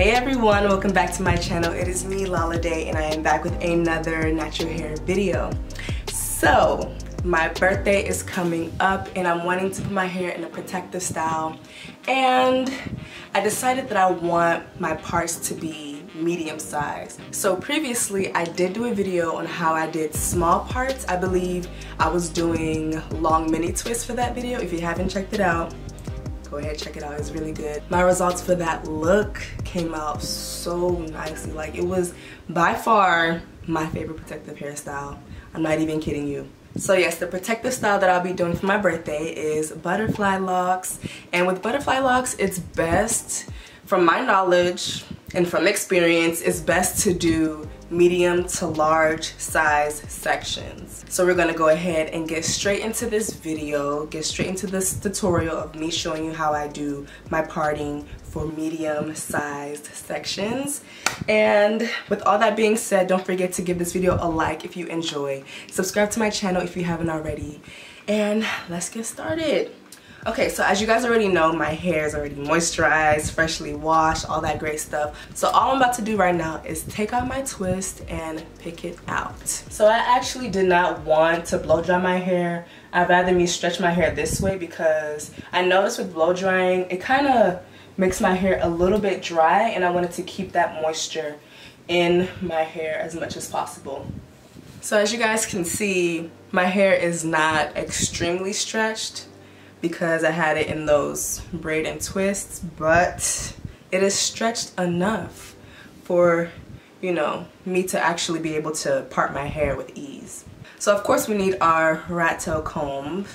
Hey everyone, welcome back to my channel. It is me, Lolade, and I am back with another natural hair video. So, my birthday is coming up and I'm wanting to put my hair in a protective style, and I decided that I want my parts to be medium size. So previously I did do a video on how I did small parts. I believe I was doing long mini twists for that video. If you haven't checked it out, go ahead, check it out, it's really good. My results for that look came out so nicely. Like, it was by far my favorite protective hairstyle. I'm not even kidding you. So yes, the protective style that I'll be doing for my birthday is Butterfly Locs. And with Butterfly Locs, it's best, from my knowledge and from experience, it's best to do medium to large size sections. So we're gonna go ahead and get straight into this video, get straight into this tutorial of me showing you how I do my parting for medium sized sections. And with all that being said, don't forget to give this video a like if you enjoy. Subscribe to my channel if you haven't already. And let's get started. Okay, so as you guys already know, my hair is already moisturized, freshly washed, all that great stuff. So all I'm about to do right now is take out my twist and pick it out. So I actually did not want to blow dry my hair. I'd rather me stretch my hair this way because I noticed with blow drying, it kind of makes my hair a little bit dry, and I wanted to keep that moisture in my hair as much as possible. So as you guys can see, my hair is not extremely stretched because I had it in those braid and twists, but it is stretched enough for, you know, me to actually be able to part my hair with ease. So of course we need our rat tail comb,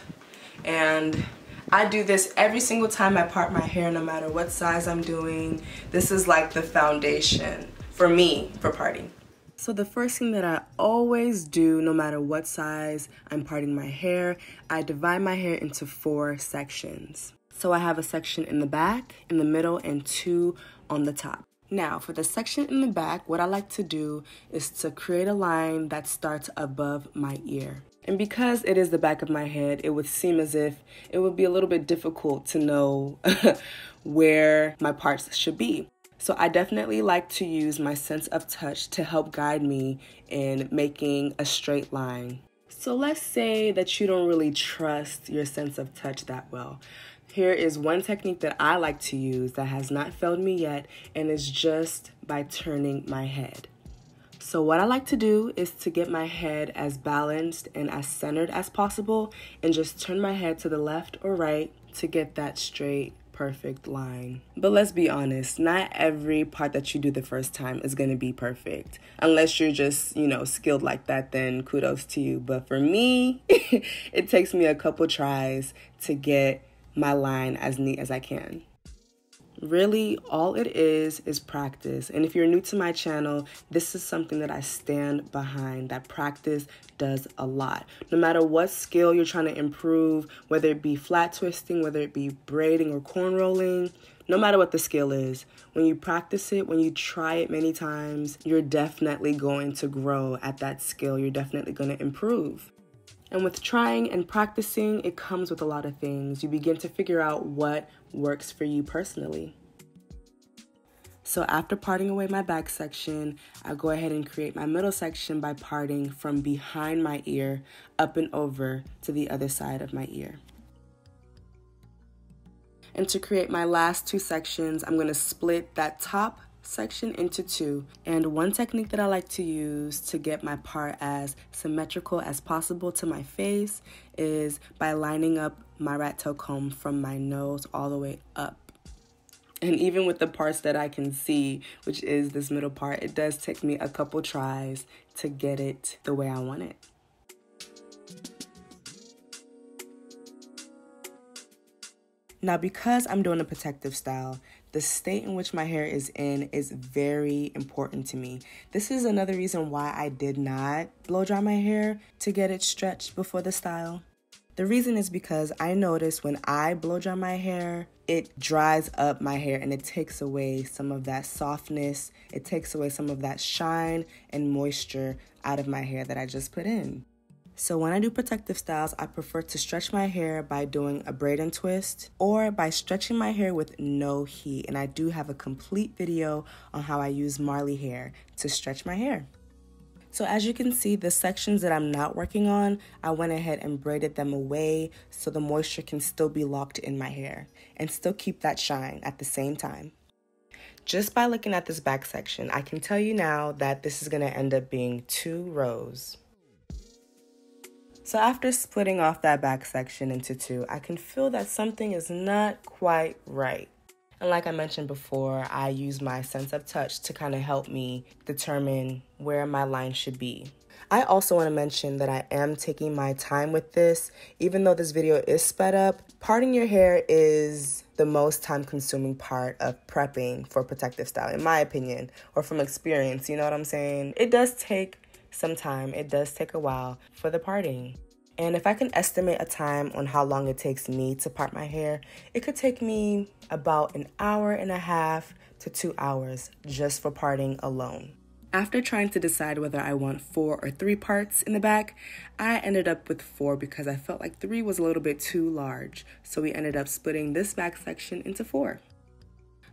and I do this every single time I part my hair, no matter what size I'm doing. This is like the foundation for me for parting. So the first thing that I always do, no matter what size I'm parting my hair, I divide my hair into 4 sections. So I have a section in the back, in the middle, and 2 on the top. Now, for the section in the back, what I like to do is to create a line that starts above my ear. And because it is the back of my head, it would seem as if it would be a little bit difficult to know where my parts should be. So I definitely like to use my sense of touch to help guide me in making a straight line. So let's say that you don't really trust your sense of touch that well. Here is one technique that I like to use that has not failed me yet, and it's just by turning my head. So what I like to do is to get my head as balanced and as centered as possible, and just turn my head to the left or right to get that straight, perfect line. But let's be honest, not every part that you do the first time is going to be perfect. Unless you're just, you know, skilled like that, then kudos to you. But for me, it takes me a couple tries to get my line as neat as I can. Really, all it is practice. And if you're new to my channel, this is something that I stand behind, that practice does a lot. No matter what skill you're trying to improve, whether it be flat twisting, whether it be braiding or corn rolling, no matter what the skill is, when you practice it, when you try it many times, you're definitely going to grow at that skill. You're definitely going to improve. And with trying and practicing, it comes with a lot of things. You begin to figure out what works for you personally. So after parting away my back section, I'll go ahead and create my middle section by parting from behind my ear up and over to the other side of my ear. And to create my last 2 sections, I'm going to split that top section into 2. And one technique that I like to use to get my part as symmetrical as possible to my face is by lining up my rat tail comb from my nose all the way up. And even with the parts that I can see, which is this middle part, it does take me a couple tries to get it the way I want it. Now, because I'm doing a protective style, the state in which my hair is in is very important to me. This is another reason why I did not blow dry my hair to get it stretched before the style. The reason is because I notice when I blow dry my hair, it dries up my hair and it takes away some of that softness. It takes away some of that shine and moisture out of my hair that I just put in. So when I do protective styles, I prefer to stretch my hair by doing a braid and twist or by stretching my hair with no heat. And I do have a complete video on how I use Marley hair to stretch my hair. So as you can see, the sections that I'm not working on, I went ahead and braided them away so the moisture can still be locked in my hair and still keep that shine at the same time. Just by looking at this back section, I can tell you now that this is going to end up being 2 rows. So after splitting off that back section into 2, I can feel that something is not quite right. And like I mentioned before, I use my sense of touch to kind of help me determine where my line should be. I also want to mention that I am taking my time with this. Even though this video is sped up, parting your hair is the most time-consuming part of prepping for protective style, in my opinion, or from experience, you know what I'm saying? It does take some time. It does take a while for the parting. And if I can estimate a time on how long it takes me to part my hair, it could take me about 1.5 hours to 2 hours just for parting alone. After trying to decide whether I want 4 or 3 parts in the back, I ended up with 4 because I felt like 3 was a little bit too large. So we ended up splitting this back section into 4.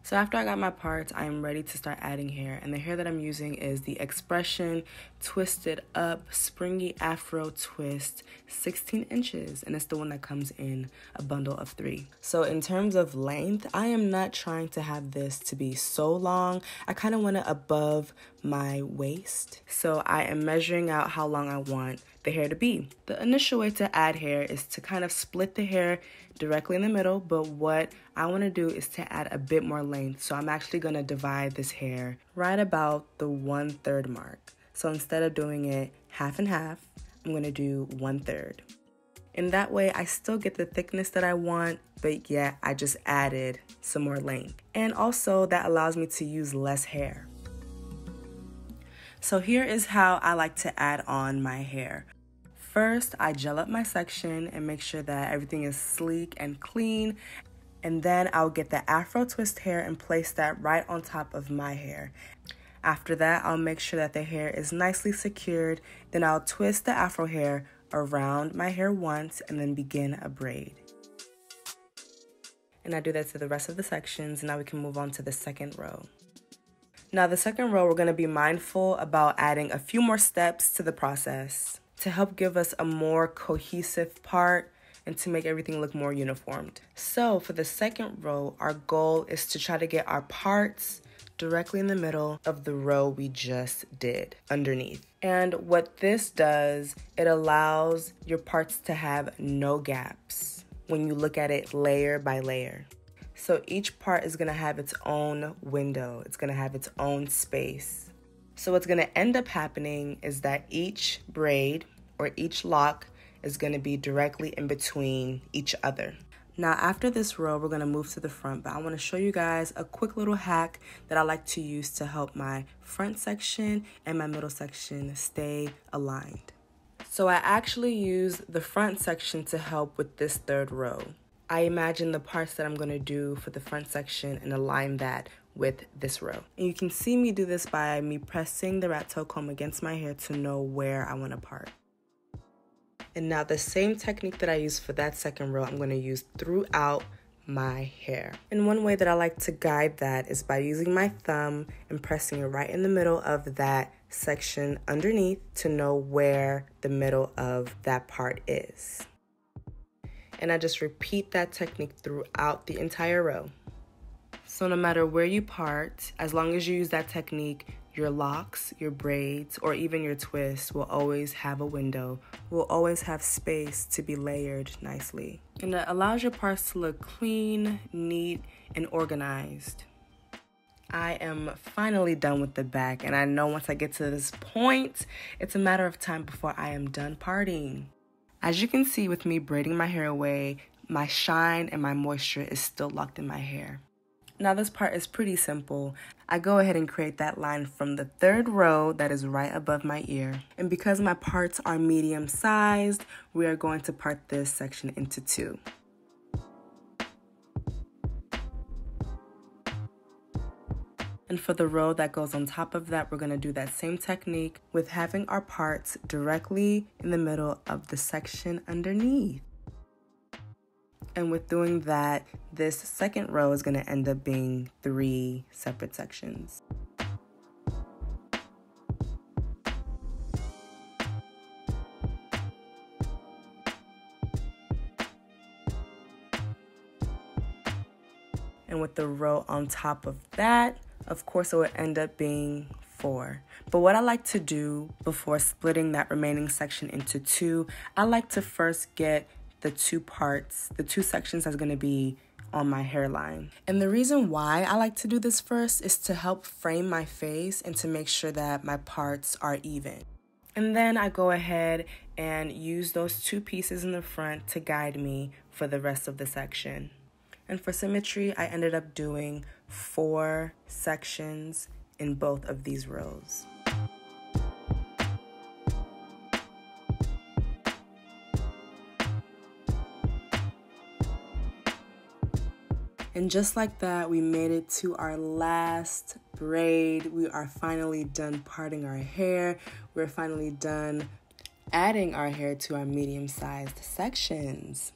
So after I got my parts, I am ready to start adding hair. And the hair that I'm using is the Expression Twisted Up Springy Afro Twist 16 inches. And it's the one that comes in a bundle of 3. So in terms of length, I am not trying to have this to be so long. I kind of want it above my waist. So I am measuring out how long I want the hair to be. The initial way to add hair is to kind of split the hair directly in the middle, but what I want to do is to add a bit more length. So I'm actually going to divide this hair right about the 1/3 mark. So instead of doing it half and half, I'm going to do 1/3. And that way I still get the thickness that I want, but yet I just added some more length. And also that allows me to use less hair. So here is how I like to add on my hair. First, I gel up my section and make sure that everything is sleek and clean. And then I'll get the Afro twist hair and place that right on top of my hair. After that, I'll make sure that the hair is nicely secured. Then I'll twist the Afro hair around my hair once and then begin a braid. And I do that to the rest of the sections. Now we can move on to the second row. Now the second row, we're going to be mindful about adding a few more steps to the process to help give us a more cohesive part and to make everything look more uniformed. So for the second row, our goal is to try to get our parts directly in the middle of the row we just did underneath. And what this does, it allows your parts to have no gaps when you look at it layer by layer. So each part is gonna have its own window. It's gonna have its own space. So what's gonna end up happening is that each braid or each lock is gonna be directly in between each other. Now after this row, we're gonna move to the front, but I wanna show you guys a quick little hack that I like to use to help my front section and my middle section stay aligned. So I actually use the front section to help with this third row. I imagine the parts that I'm gonna do for the front section and align that with this row. And you can see me do this by me pressing the rat tail comb against my hair to know where I wanna part. And now the same technique that I used for that second row, I'm gonna use throughout my hair. And one way that I like to guide that is by using my thumb and pressing it right in the middle of that section underneath to know where the middle of that part is. And I just repeat that technique throughout the entire row. So no matter where you part, as long as you use that technique, your locks, your braids, or even your twists will always have a window, will always have space to be layered nicely. And it allows your parts to look clean, neat, and organized. I am finally done with the back, and I know once I get to this point, it's a matter of time before I am done parting. As you can see with me braiding my hair away, my shine and my moisture is still locked in my hair. Now this part is pretty simple. I go ahead and create that line from the third row that is right above my ear. And because my parts are medium sized, we are going to part this section into 2. And for the row that goes on top of that, we're going to do that same technique with having our parts directly in the middle of the section underneath. And with doing that, this second row is going to end up being 3 separate sections. And with the row on top of that, of course, it would end up being 4. But what I like to do before splitting that remaining section into 2, I like to first get the 2 parts, the 2 sections that's going to be on my hairline. And the reason why I like to do this first is to help frame my face and to make sure that my parts are even. And then I go ahead and use those 2 pieces in the front to guide me for the rest of the section. And for symmetry, I ended up doing 4 sections in both of these rows. And just like that, we made it to our last braid. We are finally done parting our hair. We're finally done adding our hair to our medium-sized sections.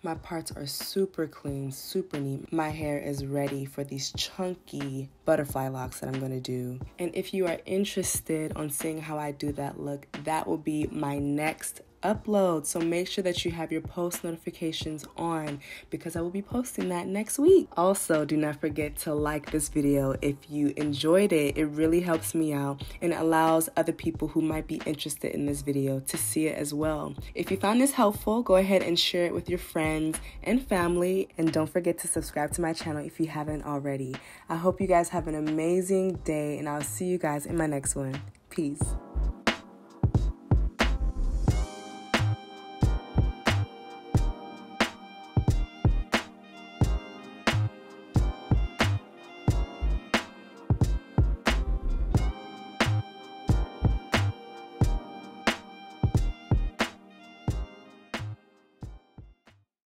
My parts are super clean, super neat. My hair is ready for these chunky butterfly locks that I'm gonna do. And if you are interested on seeing how I do that look, that will be my next upload. So make sure that you have your post notifications on because I will be posting that next week. Also, do not forget to like this video if you enjoyed it. It really helps me out and allows other people who might be interested in this video to see it as well. If you found this helpful, go ahead and share it with your friends and family. And don't forget to subscribe to my channel if you haven't already. I hope you guys have an amazing day and I'll see you guys in my next one. Peace.